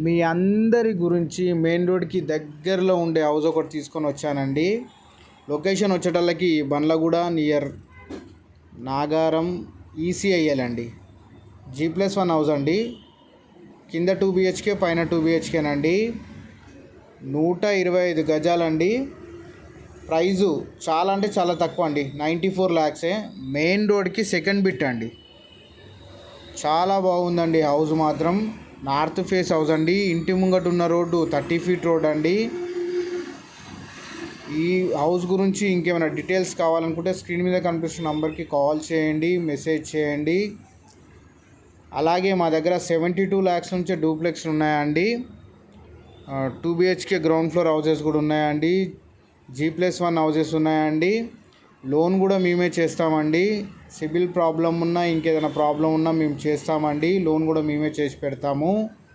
మీ అందరి గురించి మెయిన్ రోడ్కి దగ్గరలో ఉండే హౌస్ ఒకటి తీసుకొని వచ్చానండి. లొకేషన్ వచ్చేటల్లకి బండ్లగూడ నియర్ నాగారం ఈసీఐఎల్ అండి. G+1 హౌస్ అండి. కింద 2 BHK పైన 2 BHKనండి. 125 గజాలండి. ప్రైజు చాలా అంటే చాలా తక్కువ అండి, 94 lakhs. మెయిన్ రోడ్కి సెకండ్ బిట్ అండి. చాలా బాగుందండి హౌస్ మాత్రం. నార్త్ ఫేస్ హౌస్ అండి. ఇంటి ముంగట ఉన్న రోడ్డు 30 feet రోడ్ అండి. ఈ హౌస్ గురించి ఇంకేమైనా డీటెయిల్స్ కావాలనుకుంటే స్క్రీన్ మీద కనిపిస్తున్న నంబర్కి కాల్ చేయండి, మెసేజ్ చేయండి. అలాగే మా దగ్గర 72 lakhs నుంచే డూప్లెక్స్ ఉన్నాయండి. 2 BHK గ్రౌండ్ ఫ్లోర్ హౌసెస్ కూడా ఉన్నాయండి. G+1 హౌసెస్ ఉన్నాయండి. లోన్ కూడా మేమే చేస్తామండి. సిబిల్ ప్రాబ్లం ఉన్నా ఇంకేదైనా ప్రాబ్లం ఉన్నా మేము చేస్తామండి. లోన్ కూడా మేమే చేసి పెడతాము.